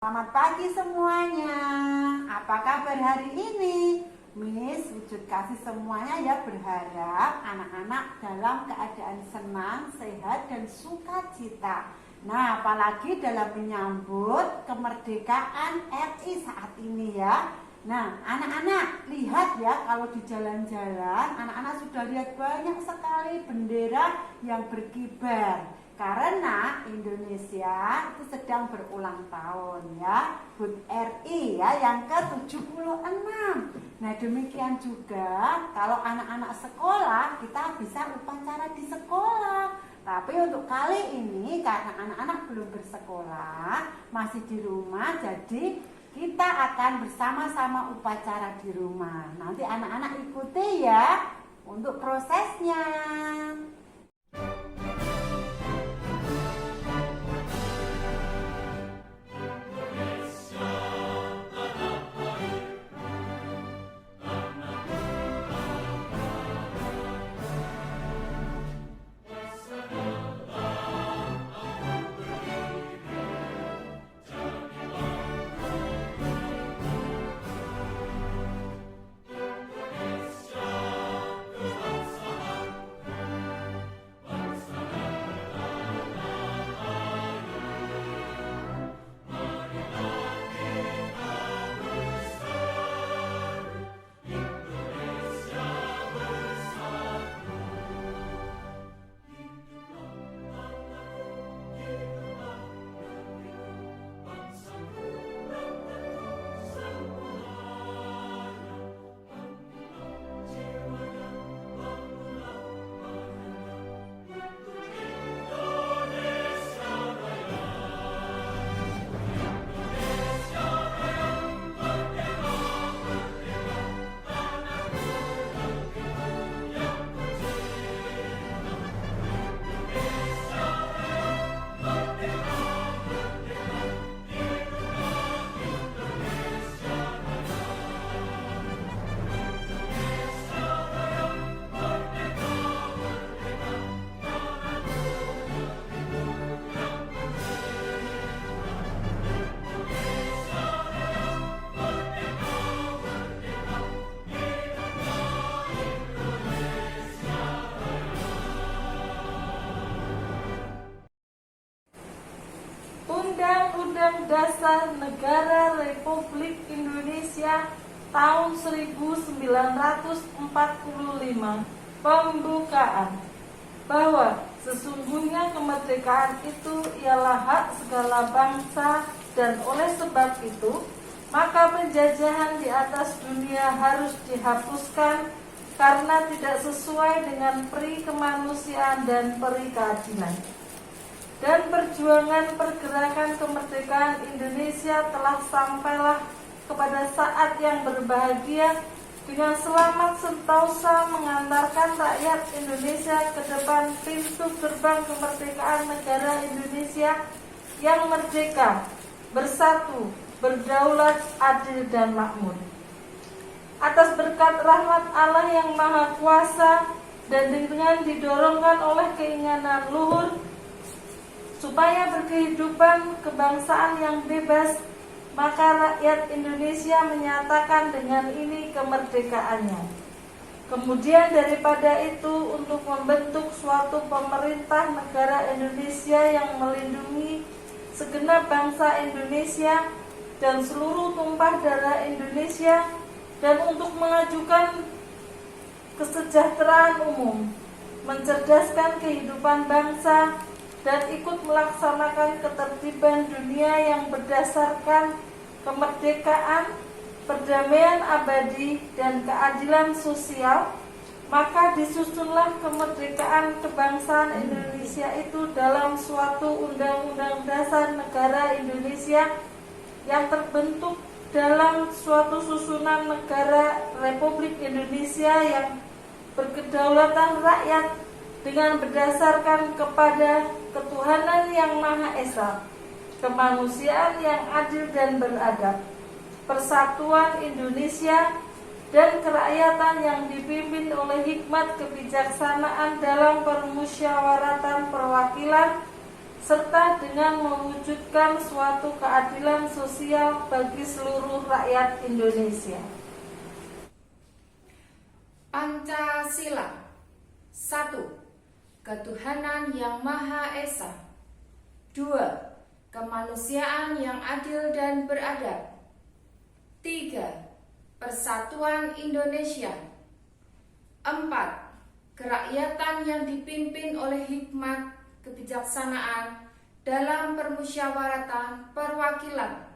Selamat pagi semuanya. Apa kabar hari ini? Miss wujud kasih semuanya ya berharap anak-anak dalam keadaan senang, sehat dan sukacita. Nah, apalagi dalam menyambut kemerdekaan RI saat ini ya. Nah, anak-anak lihat ya, kalau di jalan-jalan anak-anak sudah lihat banyak sekali bendera yang berkibar. Karena Indonesia itu sedang berulang tahun ya, HUT RI ya yang ke-76. Nah, demikian juga kalau anak-anak sekolah kita bisa upacara di sekolah. Tapi untuk kali ini karena anak-anak belum bersekolah, masih di rumah, jadi kita akan bersama-sama upacara di rumah. Nanti anak-anak ikuti ya untuk prosesnya. Undang-Undang Dasar Negara Republik Indonesia tahun 1945 pembukaan bahwa sesungguhnya kemerdekaan itu ialah hak segala bangsa dan oleh sebab itu maka penjajahan di atas dunia harus dihapuskan karena tidak sesuai dengan peri kemanusiaan dan peri keadilan. Dan perjuangan pergerakan kemerdekaan Indonesia telah sampailah kepada saat yang berbahagia dengan selamat sentosa mengantarkan rakyat Indonesia ke depan pintu gerbang kemerdekaan negara Indonesia yang merdeka, bersatu, berdaulat, adil dan makmur. Atas berkat rahmat Allah yang Maha Kuasa dan dengan didorongkan oleh keinginan luhur supaya berkehidupan kebangsaan yang bebas, maka rakyat Indonesia menyatakan dengan ini kemerdekaannya. Kemudian daripada itu, untuk membentuk suatu pemerintah negara Indonesia yang melindungi segenap bangsa Indonesia dan seluruh tumpah darah Indonesia, dan untuk mengajukan kesejahteraan umum, mencerdaskan kehidupan bangsa, dan ikut melaksanakan ketertiban dunia yang berdasarkan kemerdekaan, perdamaian abadi, dan keadilan sosial, maka disusunlah kemerdekaan kebangsaan Indonesia itu dalam suatu Undang-Undang Dasar Negara Indonesia yang terbentuk dalam suatu susunan negara Republik Indonesia yang berkedaulatan rakyat dengan berdasarkan kepada ketuhanan yang Maha Esa, kemanusiaan yang adil dan beradab, persatuan Indonesia, dan kerakyatan yang dipimpin oleh hikmat kebijaksanaan dalam permusyawaratan perwakilan serta dengan mewujudkan suatu keadilan sosial bagi seluruh rakyat Indonesia. Pancasila. 1. Ketuhanan yang Maha Esa. 2. Kemanusiaan yang adil dan beradab. 3. Persatuan Indonesia. 4. Kerakyatan yang dipimpin oleh hikmat kebijaksanaan dalam permusyawaratan perwakilan.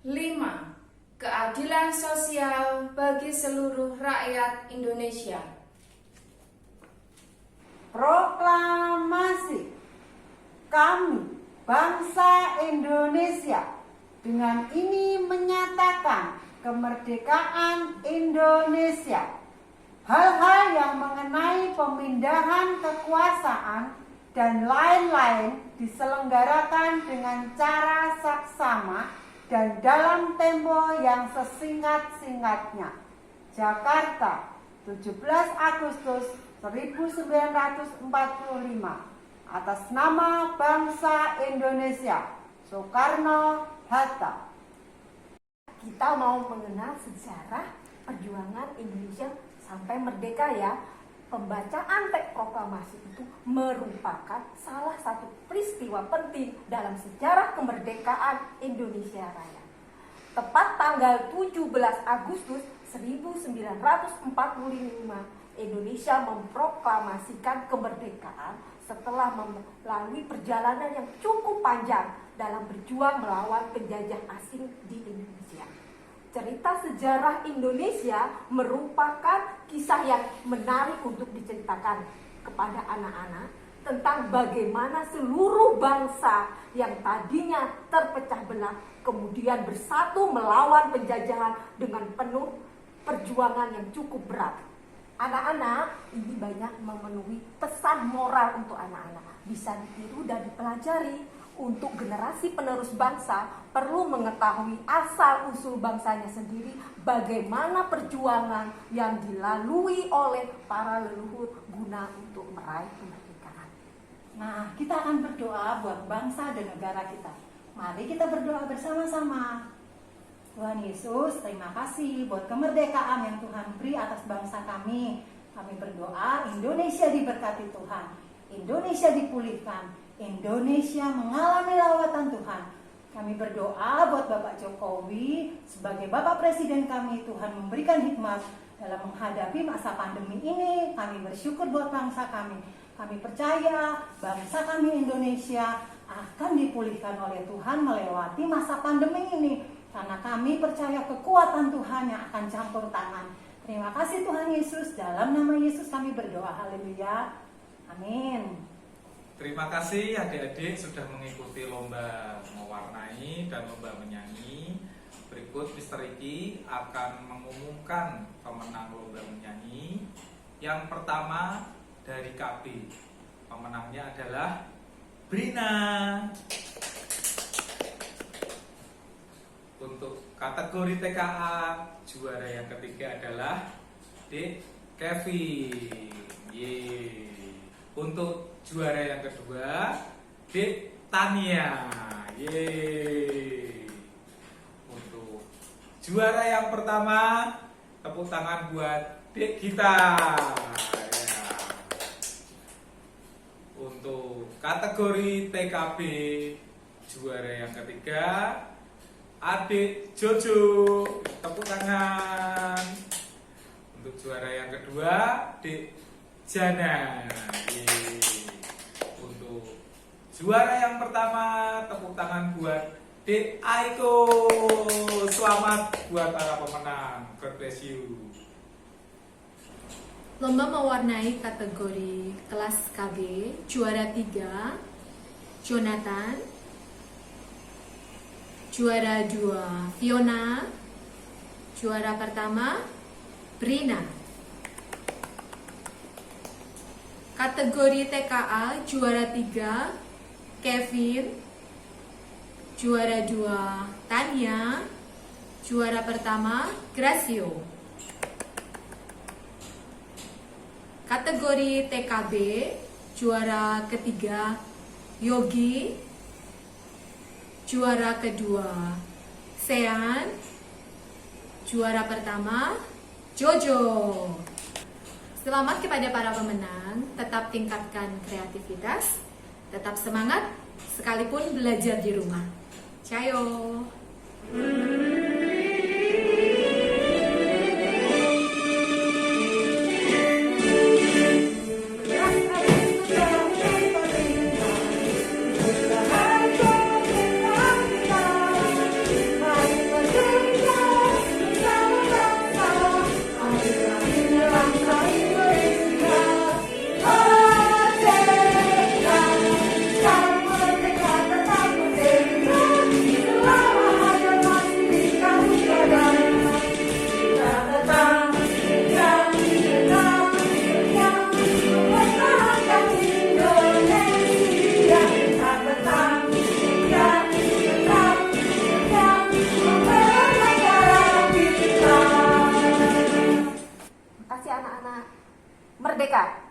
5. Keadilan sosial bagi seluruh rakyat Indonesia. Proklamasi. Kami, bangsa Indonesia, dengan ini menyatakan kemerdekaan Indonesia. Hal-hal yang mengenai pemindahan kekuasaan dan lain-lain diselenggarakan dengan cara saksama dan dalam tempo yang sesingkat-singkatnya. Jakarta, 17 Agustus 1945. Atas nama bangsa Indonesia, Soekarno-Hatta. Kita mau mengenal sejarah perjuangan Indonesia sampai merdeka ya. Pembacaan teks proklamasi itu merupakan salah satu peristiwa penting dalam sejarah kemerdekaan Indonesia Raya. Tepat tanggal 17 Agustus 1945, Indonesia memproklamasikan kemerdekaan setelah melalui perjalanan yang cukup panjang dalam berjuang melawan penjajah asing di Indonesia. Cerita sejarah Indonesia merupakan kisah yang menarik untuk diceritakan kepada anak-anak tentang bagaimana seluruh bangsa yang tadinya terpecah belah kemudian bersatu melawan penjajahan dengan penuh perjuangan yang cukup berat. Anak-anak ini banyak memenuhi pesan moral untuk anak-anak, bisa ditiru dan dipelajari. Untuk generasi penerus bangsa perlu mengetahui asal-usul bangsanya sendiri, bagaimana perjuangan yang dilalui oleh para leluhur guna untuk meraih kemerdekaan. Nah, kita akan berdoa buat bangsa dan negara kita. Mari kita berdoa bersama-sama. Tuhan Yesus, terima kasih buat kemerdekaan yang Tuhan beri atas bangsa kami. Kami berdoa Indonesia diberkati Tuhan, Indonesia dipulihkan, Indonesia mengalami lawatan Tuhan. Kami berdoa buat Bapak Jokowi sebagai Bapak Presiden kami, Tuhan memberikan hikmat dalam menghadapi masa pandemi ini. Kami bersyukur buat bangsa kami. Kami percaya bangsa kami Indonesia akan dipulihkan oleh Tuhan melewati masa pandemi ini. Karena kami percaya kekuatan Tuhan yang akan campur tangan. Terima kasih Tuhan Yesus, dalam nama Yesus kami berdoa. Haleluya. Amin. Terima kasih adik-adik sudah mengikuti lomba mewarnai dan lomba menyanyi. Berikut Mr. Riki akan mengumumkan pemenang lomba menyanyi. Yang pertama dari KB. Pemenangnya adalah Brina. Untuk kategori TKA, juara yang ketiga adalah Dek Kevin. Yeay. Untuk juara yang kedua, Dek Tania. Yeay. Untuk juara yang pertama, tepuk tangan buat Dek Gita. Ya. Untuk kategori TKB, juara yang ketiga, Adik Jojo. Tepuk tangan. Untuk juara yang kedua, Dek Jana. Yeay. Untuk juara yang pertama, tepuk tangan buat Dek Aiko. Selamat buat para pemenang. God bless you. Lomba mewarnai kategori kelas KB, juara 3 Jonathan, juara 2 Fiona, juara pertama Brina. Kategori TKA, juara 3 Kevin, juara 2 Tania, juara pertama Gracio. Kategori TKB, juara ketiga Yogi. Juara kedua Sean. Juara pertama Jojo. Selamat kepada para pemenang, tetap tingkatkan kreativitas, tetap semangat sekalipun belajar di rumah. Cayo. Makasih anak-anak. Merdeka!